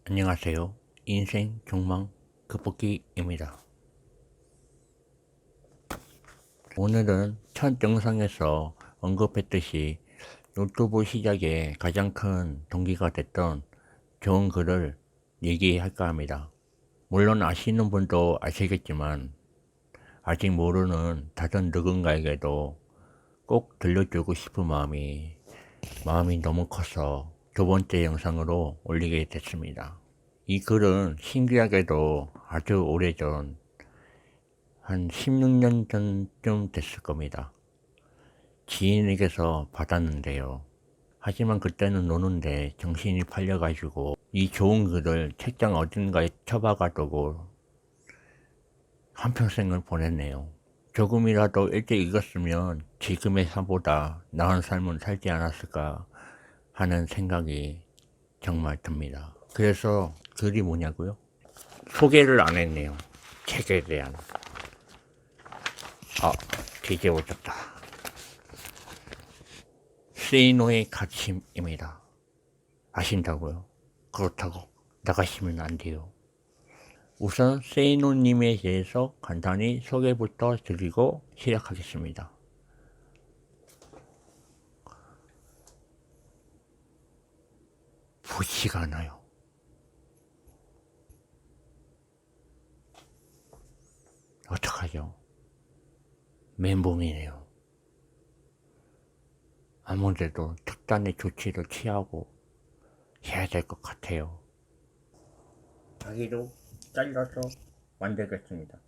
안녕하세요. 인생 욕망 극복기입니다. 오늘은 첫 영상에서 언급했듯이 유튜브 시작에 가장 큰 동기가 됐던 좋은 글을 얘기할까 합니다. 물론 아시는 분도 아시겠지만 아직 모르는 다른 누군가에게도 꼭 들려주고 싶은 마음이 너무 커서 두 번째 영상으로 올리게 됐습니다. 이 글은 신기하게도 아주 오래전 한 16년 전쯤 됐을 겁니다. 지인에게서 받았는데요. 하지만 그때는 노는데 정신이 팔려가지고 이 좋은 글을 책장 어딘가에 처박아두고 한평생을 보냈네요. 조금이라도 일찍 읽었으면 지금의 삶보다 나은 삶은 살지 않았을까 하는 생각이 정말 듭니다. 그래서 글이 뭐냐고요? 소개를 안 했네요. 책에 대한. 뒤집어졌다. 세이노의 가침입니다. 아신다고요? 그렇다고 나가시면 안 돼요. 우선 세이노님에 대해서 간단히 소개부터 드리고 시작하겠습니다. 보지가 않아요. 어떡하죠? 멘붕이네요. 아무래도 특단의 조치를 취하고 해야 될 것 같아요. 자기도 잘라서 만들겠습니다.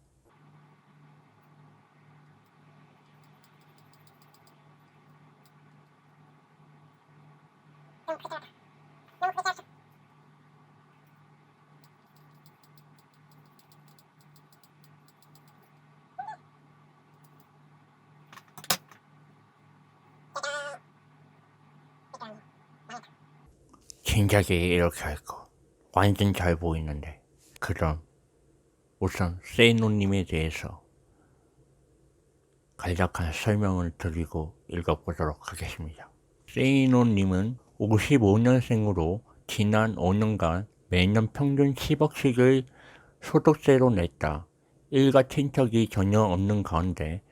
진작에 이렇게 할 거. 완전 잘 보이는데. 그럼 우선 세이노님에 대해서 간략한 설명을 드리고 읽어보도록 하겠습니다. 세이노님은 55년생으로 지난 5년간 매년 평균 10억씩을 소득세로 냈다. 일가 친척이 전혀 없는 가운데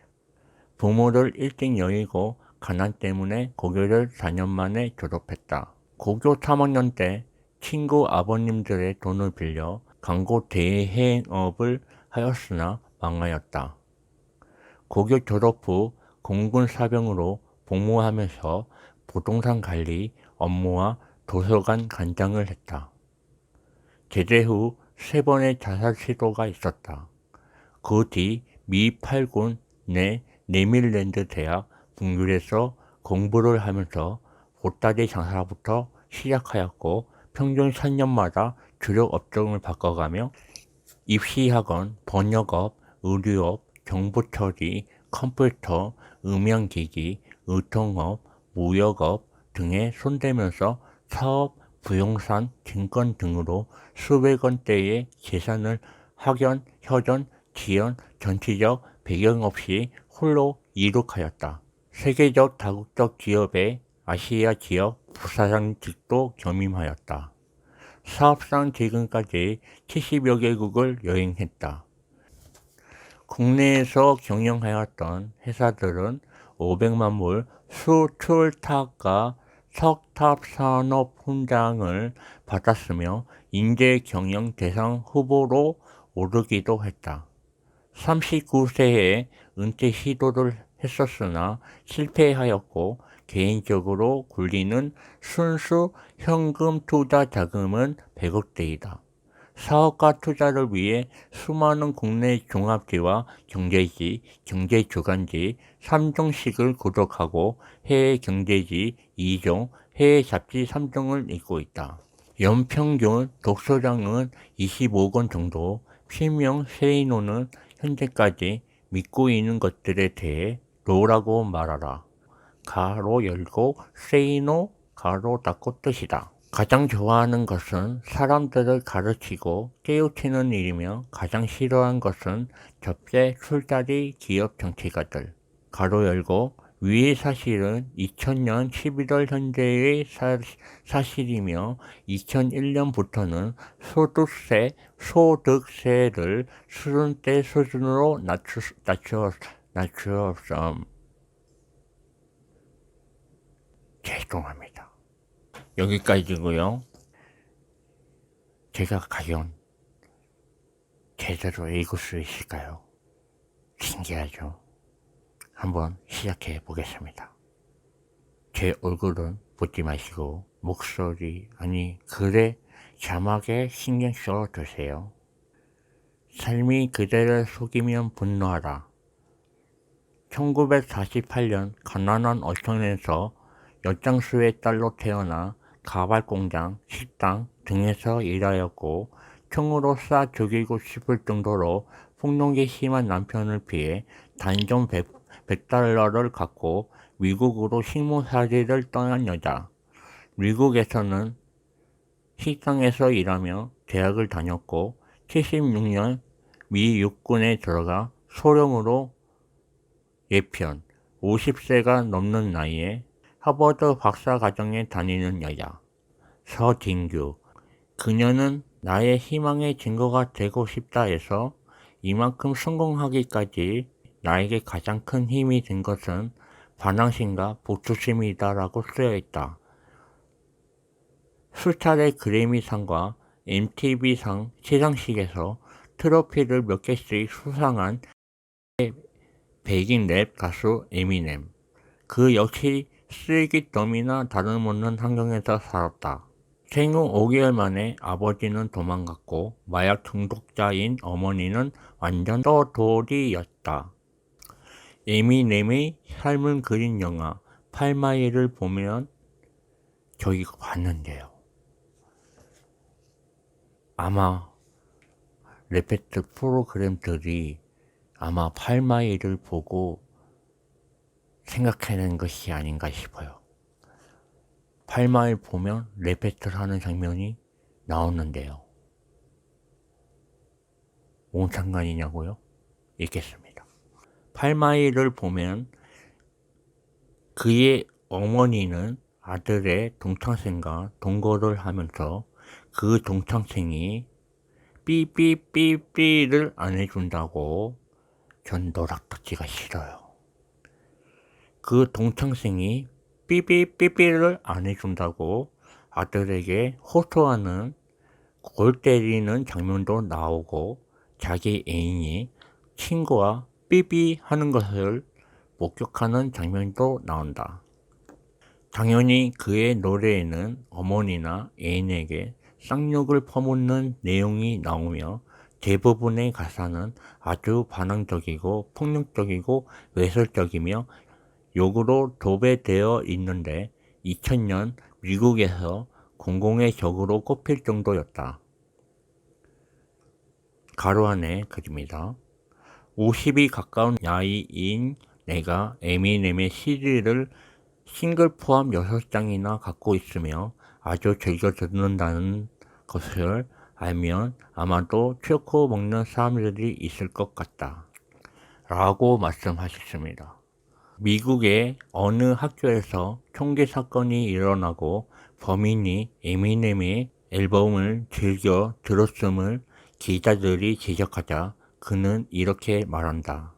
부모를 일찍 여의고 가난 때문에 고교를 4년 만에 졸업했다. 고교 3학년 때 친구 아버님들의 돈을 빌려 광고 대행업을 하였으나 망하였다. 고교 졸업 후 공군 사병으로 복무하면서 부동산 관리 업무와 도서관 관장을 했다. 제대 후 3번의 자살 시도가 있었다. 그 뒤 미 8군 내 내밀랜드 대학 북유에서 공부를 하면서 보따리 장사부터 시작하였고 평균 3년마다 주력 업종을 바꿔가며 입시학원, 번역업, 의류업, 정보처리, 컴퓨터, 음향기기, 유통업, 무역업 등에 손대면서 사업, 부동산, 증권 등으로 수백 원대의 재산을 학연, 혈연, 지연, 정치적 배경 없이 홀로 이룩하였다. 세계적 다국적 기업의 아시아 지역 부사장직도 겸임하였다. 사업상 지금까지 70여 개국을 여행했다. 국내에서 경영하였던 회사들은 500만 불 수출탁과 석탑산업훈장을 받았으며 인재경영 대상 후보로 오르기도 했다. 39세에 은퇴 시도를 했었으나 실패하였고 개인적으로 굴리는 순수 현금 투자 자금은 100억대이다. 사업가 투자를 위해 수많은 국내 종합지와 경제지, 경제주간지 3종씩을 구독하고 해외 경제지 2종, 해외 잡지 3종을 읽고 있다. 연평균 독서량은 25권 정도, 필명 세이노는 현재까지 믿고 있는 것들에 대해 노라고 말하라. 가로 열고 세이노 가로 닫고 뜻이다. 가장 좋아하는 것은 사람들을 가르치고 깨우치는 일이며 가장 싫어하는 것은 접대, 술자리, 기업 정치가들. 가로 열고 위의 사실은 2000년 11월 현재의 사실이며 2001년부터는 소득세를 수준대 수준으로 낮추었음. 죄송합니다. 여기까지고요. 제가 과연 제대로 읽을 수 있을까요? 신기하죠? 한번 시작해 보겠습니다. 제 얼굴은 보지 마시고 목소리, 글의 자막에 신경 써 주세요. 삶이 그대를 속이면 분노하라. 1948년 가난한 어촌에서 엿장수의 딸로 태어나 가발공장, 식당 등에서 일하였고 총으로 쏴 죽이고 싶을 정도로 폭력이 심한 남편을 피해 단전 100달러를 갖고 미국으로 식모살이를 떠난 여자. 미국에서는 식당에서 일하며 대학을 다녔고 76년 미 육군에 들어가 소령으로 예편 50세가 넘는 나이에 하버드 박사과정에 다니는 여자. 서진규. 그녀는 나의 희망의 증거가 되고 싶다 해서 이만큼 성공하기까지 나에게 가장 큰 힘이 된 것은 반항심과 복수심이다라고 쓰여있다. 수차례 그래미상과 MTV상 시상식에서 트로피를 몇 개씩 수상한 백인 랩 가수 에미넴. 그 역시 쓰레기더미나 다름없는 환경에서 살았다. 생후 5개월 만에 아버지는 도망갔고 마약 중독자인 어머니는 완전 떠돌이였다. 에미넴의 삶을 그린 영화 8마일을 보면 저희가 봤는데요. 아마 레페트 프로그램들이 아마 8마일을 보고 생각해낸 것이 아닌가 싶어요. 8마일 보면 레페트를 하는 장면이 나오는데요. 뭔 상관이냐고요? 읽겠습니다. 8마일을 보면 그의 어머니는 아들의 동창생과 동거를 하면서 그 동창생이 삐삐삐삐를 안 해준다고 전 노락토치가 싫어요. 그 동창생이 삐삐삐삐를 안 해준다고 아들에게 호소하는 골 때리는 장면도 나오고 자기 애인이 친구와 삐삐 하는 것을 목격하는 장면도 나온다. 당연히 그의 노래에는 어머니나 애인에게 쌍욕을 퍼붓는 내용이 나오며 대부분의 가사는 아주 반항적이고 폭력적이고 외설적이며 욕으로 도배되어 있는데 2000년 미국에서 공공의 적으로 꼽힐 정도였다. 가로 안에 그립니다. 50이 가까운 나이인 내가 에미넴의 CD를 싱글 포함 6장이나 갖고 있으며 아주 즐겨 듣는다는 것을 알면 아마도 초코 먹는 사람들이 있을 것 같다. 라고 말씀하셨습니다. 미국의 어느 학교에서 총기 사건이 일어나고 범인이 에미넴의 앨범을 즐겨 들었음을 기자들이 지적하자 그는 이렇게 말한다.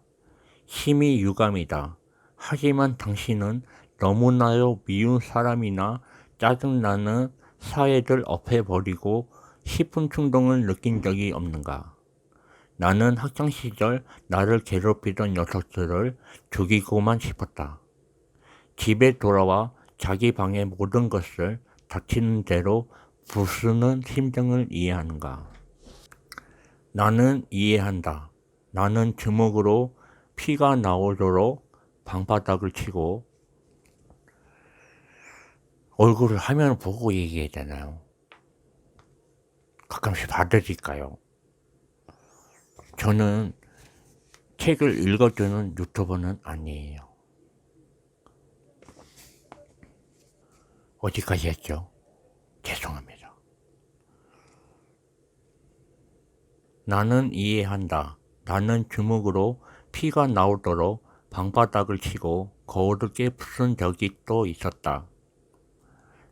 심히 유감이다. 하지만 당신은 너무나도 미운 사람이나 짜증나는 사회를 없애버리고 싶은 충동을 느낀 적이 없는가? 나는 학창시절 나를 괴롭히던 녀석들을 죽이고만 싶었다. 집에 돌아와 자기 방의 모든 것을 닥치는 대로 부수는 심정을 이해하는가? 나는 이해한다. 나는 주먹으로 피가 나오도록 방바닥을 치고 얼굴을 화면을 보고 얘기해야 되나요? 가끔씩 받아들일까요? 저는 책을 읽어주는 유튜버는 아니에요. 어디까지 했죠? 죄송합니다. 나는 이해한다. 나는 주먹으로 피가 나오도록 방바닥을 치고 거울을 깨부순 적이 또 있었다.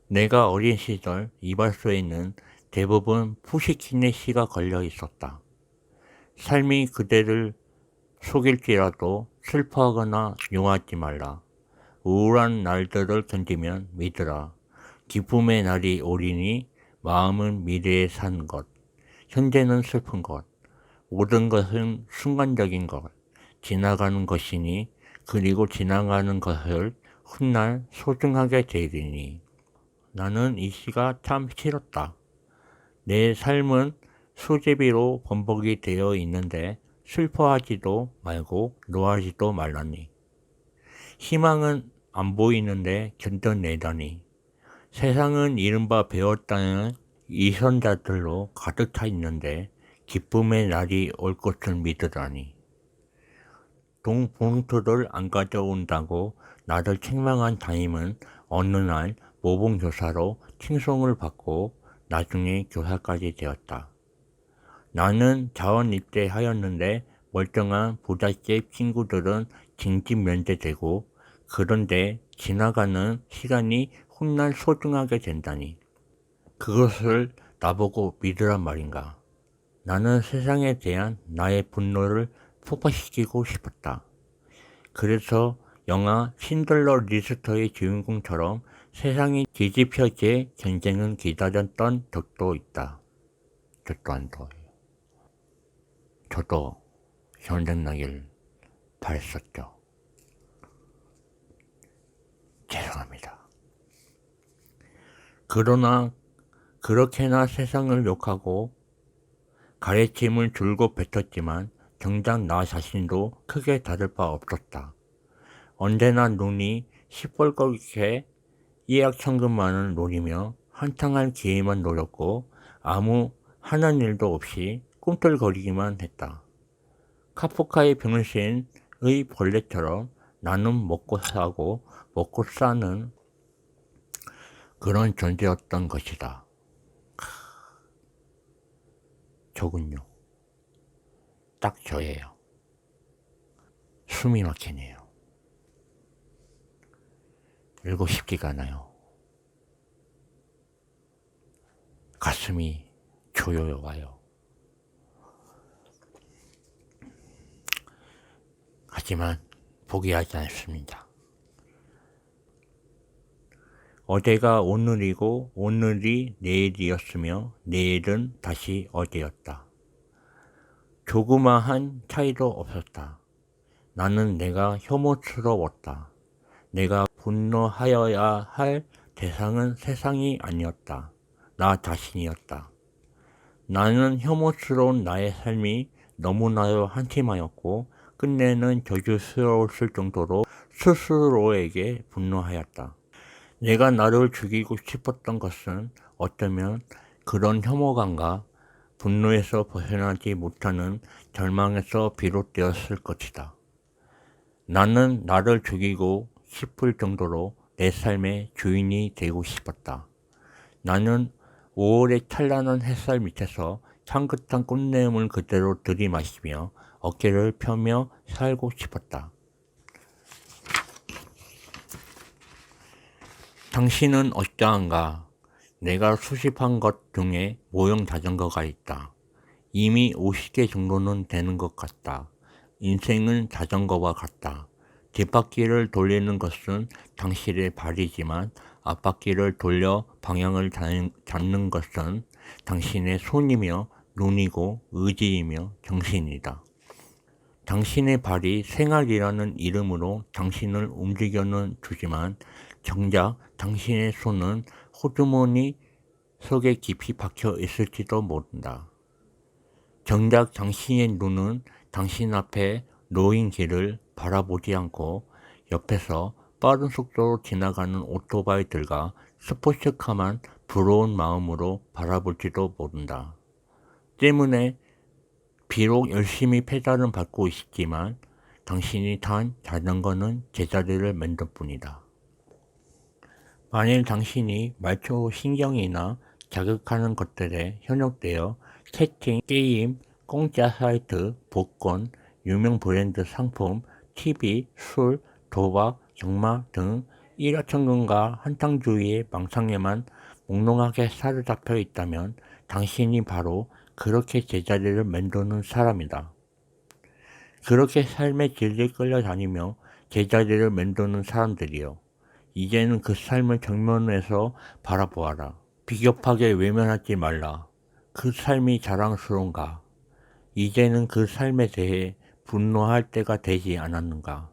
내가 어린 시절 이발소에는 대부분 푸시킨의 시가 걸려 있었다. 삶이 그대를 속일지라도 슬퍼하거나 용하지 말라. 우울한 날들을 견디면 믿으라. 기쁨의 날이 오리니 마음은 미래에 산 것. 현재는 슬픈 것. 모든 것은 순간적인 것. 지나가는 것이니 그리고 지나가는 것을 훗날 소중하게 되리니. 나는 이 시가 참 싫었다. 내 삶은 수제비로 범벅이 되어 있는데 슬퍼하지도 말고 노하지도 말라니. 희망은 안 보이는데 견뎌내다니. 세상은 이른바 배웠다는 이선자들로 가득 차 있는데 기쁨의 날이 올 것을 믿으라니. 봉투를 안 가져온다고 나를 책망한 담임은 어느 날 모범교사로 칭송을 받고 나중에 교사까지 되었다. 나는 자원입대하였는데 멀쩡한 부잣집 친구들은 징집 면제되고, 그런데 지나가는 시간이 훗날 소중하게 된다니. 그것을 나보고 믿으란 말인가. 나는 세상에 대한 나의 분노를 폭발시키고 싶었다. 그래서 영화 신들러 리스트의 주인공처럼 세상이 뒤집혀질 전쟁은 기다렸던 적도 있다. 저 또한 더해요. 저도 전쟁 나길 바랬었죠. 죄송합니다. 그러나 그렇게나 세상을 욕하고 가래침을 줄곧 뱉었지만 정작 나 자신도 크게 다를 바 없었다. 언제나 눈이 시뻘겋게 예약천금만을 노리며 한탕할 기회만 노렸고 아무 하는 일도 없이 꿈틀거리기만 했다. 카프카의 병신의 벌레처럼 나는 먹고 사고 먹고 사는 그런 존재였던 것이다. 저군요. 딱 저예요. 숨이 막히네요. 읽고 싶지가 않아요. 가슴이 조여와요. 하지만 포기하지 않습니다. 어제가 오늘이고 오늘이 내일이었으며 내일은 다시 어제였다. 조그마한 차이도 없었다. 나는 내가 혐오스러웠다. 내가 분노하여야 할 대상은 세상이 아니었다. 나 자신이었다. 나는 혐오스러운 나의 삶이 너무나도 한심하였고 끝내는 저주스러웠을 정도로 스스로에게 분노하였다. 내가 나를 죽이고 싶었던 것은 어쩌면 그런 혐오감과 분노에서 벗어나지 못하는 절망에서 비롯되었을 것이다. 나는 나를 죽이고 싶을 정도로 내 삶의 주인이 되고 싶었다. 나는 5월의 찬란한 햇살 밑에서 향긋한 꽃내음을 그대로 들이마시며 어깨를 펴며 살고 싶었다. 당신은 어떠한가? 내가 수집한 것 중에 모형 자전거가 있다. 이미 50개 정도는 되는 것 같다. 인생은 자전거와 같다. 뒷바퀴를 돌리는 것은 당신의 발이지만 앞바퀴를 돌려 방향을 잡는 것은 당신의 손이며 눈이고 의지이며 정신이다. 당신의 발이 생활이라는 이름으로 당신을 움직여는 주지만 정작 당신의 손은 호주머니 속에 깊이 박혀 있을지도 모른다. 정작 당신의 눈은 당신 앞에 놓인 길을 바라보지 않고 옆에서 빠른 속도로 지나가는 오토바이들과 스포츠카만 부러운 마음으로 바라볼지도 모른다. 때문에 비록 열심히 페달은 밟고 있지만 당신이 탄 자전거는 제자리를 맨들 뿐이다. 만일 당신이 말초 신경이나 자극하는 것들에 현혹되어 채팅, 게임, 공짜 사이트, 복권, 유명 브랜드 상품 TV, 술, 도박, 경마 등 일확천금과 한탕주의의 망상에만 몽롱하게 사로잡혀 있다면 당신이 바로 그렇게 제자리를 맴도는 사람이다. 그렇게 삶의 질질 끌려다니며 제자리를 맴도는 사람들이여, 이제는 그 삶을 정면에서 바라보아라. 비겁하게 외면하지 말라. 그 삶이 자랑스러운가? 이제는 그 삶에 대해 분노할 때가 되지 않았는가?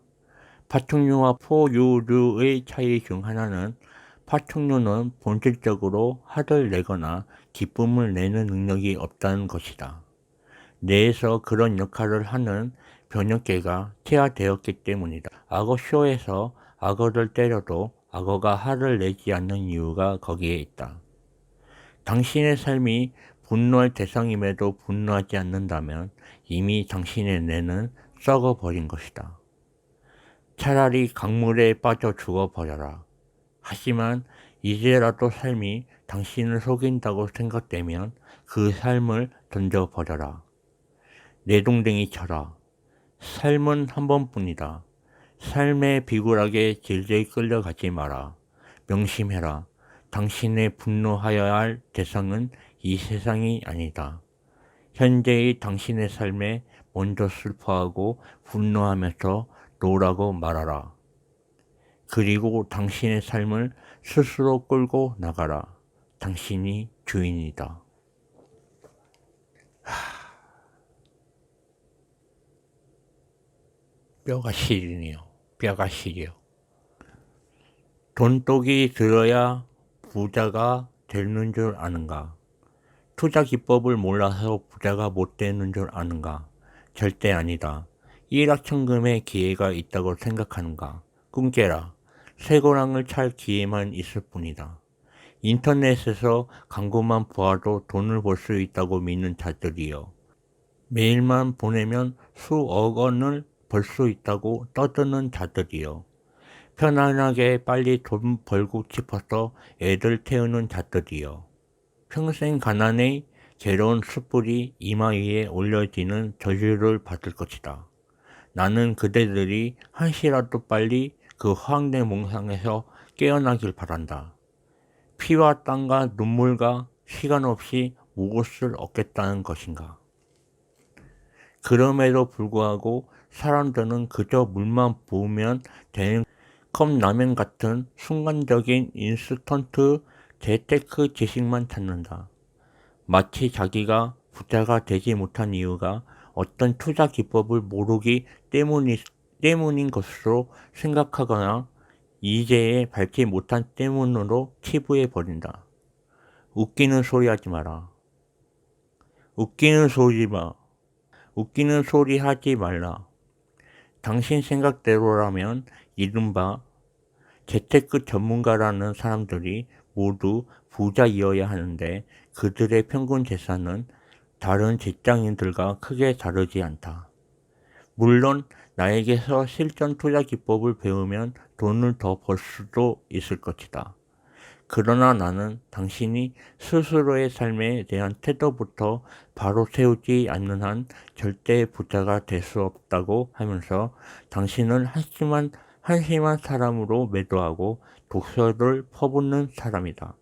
파충류와 포유류의 차이 중 하나는, 파충류는 본질적으로 화를 내거나 기쁨을 내는 능력이 없다는 것이다. 뇌에서 그런 역할을 하는 변형계가 퇴화되었기 때문이다. 악어쇼에서 악어를 때려도 악어가 화를 내지 않는 이유가 거기에 있다. 당신의 삶이 분노할 대상임에도 분노하지 않는다면 이미 당신의 뇌는 썩어버린 것이다. 차라리 강물에 빠져 죽어버려라. 하지만 이제라도 삶이 당신을 속인다고 생각되면 그 삶을 던져버려라. 내동댕이 쳐라. 삶은 한 번뿐이다. 삶의 비굴하게 질질 끌려가지 마라. 명심해라. 당신의 분노하여야 할 대상은 이 세상이 아니다. 현재의 당신의 삶에 먼저 슬퍼하고 분노하면서 노라고 말하라. 그리고 당신의 삶을 스스로 끌고 나가라. 당신이 주인이다. 뼈가 시리네요. 뼈가 시려. 돈독이 들어야 부자가 되는 줄 아는가? 투자 기법을 몰라서 부자가 못 되는 줄 아는가? 절대 아니다. 일확천금의 기회가 있다고 생각하는가? 꿈깨라. 쇠고랑을 찰 기회만 있을 뿐이다. 인터넷에서 광고만 보아도 돈을 벌 수 있다고 믿는 자들이여. 메일만 보내면 수억 원을 벌 수 있다고 떠드는 자들이여. 편안하게 빨리 돈 벌고 싶어서 애들 태우는 자들이여. 평생 가난의 괴로운 숯불이 이마 위에 올려지는 저주를 받을 것이다. 나는 그대들이 한시라도 빨리 그 화학의 몽상에서 깨어나길 바란다. 피와 땀과 눈물과 시간 없이 무엇을 얻겠다는 것인가? 그럼에도 불구하고 사람들은 그저 물만 부으면 되는 컵라면 같은 순간적인 인스턴트 재테크 지식만 찾는다. 마치 자기가 부자가 되지 못한 이유가 어떤 투자 기법을 모르기 때문인 것으로 생각하거나 이제에 밟지 못한 때문으로 치부해 버린다. 웃기는 소리 하지 마라. 웃기는 소리 하지 말라. 당신 생각대로라면 이른바 재테크 전문가라는 사람들이 모두 부자이어야 하는데 그들의 평균 재산은 다른 직장인들과 크게 다르지 않다. 물론 나에게서 실전 투자 기법을 배우면 돈을 더 벌 수도 있을 것이다. 그러나 나는 당신이 스스로의 삶에 대한 태도부터 바로 세우지 않는 한 절대 부자가 될 수 없다고 하면서 당신을 한심한 사람으로 매도하고 독서를 퍼붓는 사람이다.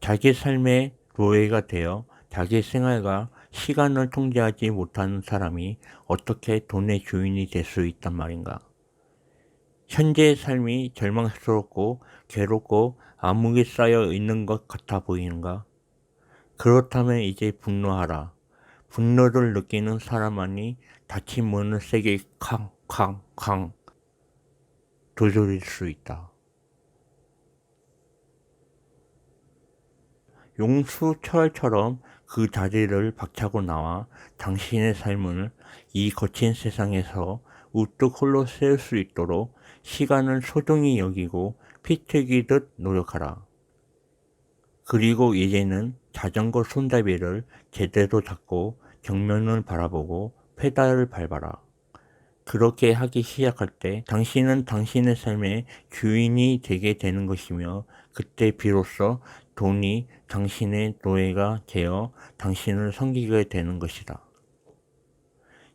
자기 삶의 노예가 되어 자기 생활과 시간을 통제하지 못하는 사람이 어떻게 돈의 주인이 될 수 있단 말인가? 현재의 삶이 절망스럽고 괴롭고 암흑이 쌓여 있는 것 같아 보이는가? 그렇다면 이제 분노하라. 분노를 느끼는 사람만이 닫힌 문을 세게 쾅쾅쾅 두드릴 수 있다. 용수철처럼 그 자리를 박차고 나와 당신의 삶을 이 거친 세상에서 우뚝 홀로 세울 수 있도록 시간을 소중히 여기고 피 튀기듯 노력하라. 그리고 이제는 자전거 손잡이를 제대로 잡고 정면을 바라보고 페달을 밟아라. 그렇게 하기 시작할 때 당신은 당신의 삶의 주인이 되게 되는 것이며 그때 비로소 돈이 당신의 노예가 되어 당신을 섬기게 되는 것이다.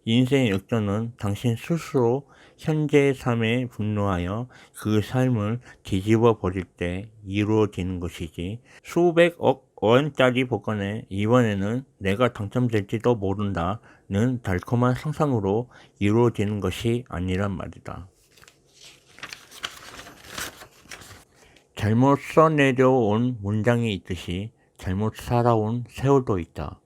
인생의 역전은 당신 스스로 현재의 삶에 분노하여 그 삶을 뒤집어 버릴 때 이루어지는 것이지, 수백억 원짜리 복권에 이번에는 내가 당첨될지도 모른다는 달콤한 상상으로 이루어지는 것이 아니란 말이다. 잘못 써내려온 문장이 있듯이 잘못 살아온 세월도 있다.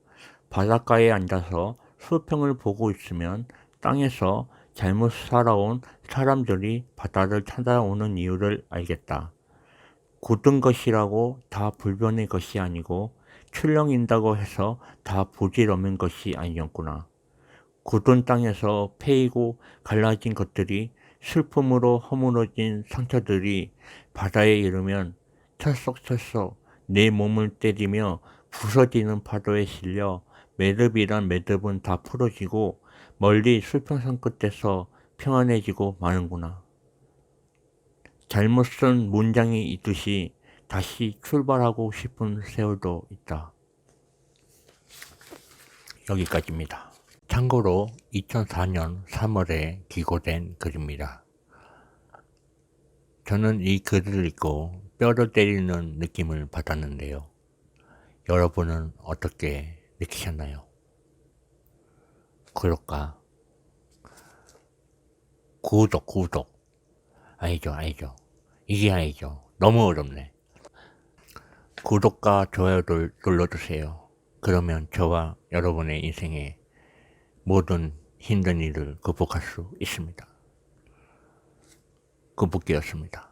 바닷가에 앉아서 수평을 보고 있으면 땅에서 잘못 살아온 사람들이 바다를 찾아오는 이유를 알겠다. 굳은 것이라고 다 불변의 것이 아니고 출렁인다고 해서 다 부질없는 것이 아니었구나. 굳은 땅에서 패이고 갈라진 것들이, 슬픔으로 허물어진 상처들이 바다에 이르면 철썩철썩 내 몸을 때리며 부서지는 파도에 실려 매듭이란 매듭은 다 풀어지고 멀리 수평선 끝에서 평안해지고 마는구나. 잘못 쓴 문장이 있듯이 다시 출발하고 싶은 세월도 있다. 여기까지입니다. 참고로 2004년 3월에 기고된 글입니다. 저는 이 글을 읽고 뼈를 때리는 느낌을 받았는데요. 여러분은 어떻게 느끼셨나요? 구독과 구독 아니죠. 이게 아니죠. 너무 어렵네. 구독과 좋아요를 눌러주세요. 그러면 저와 여러분의 인생에 모든 힘든 일을 극복할 수 있습니다. 극복기였습니다.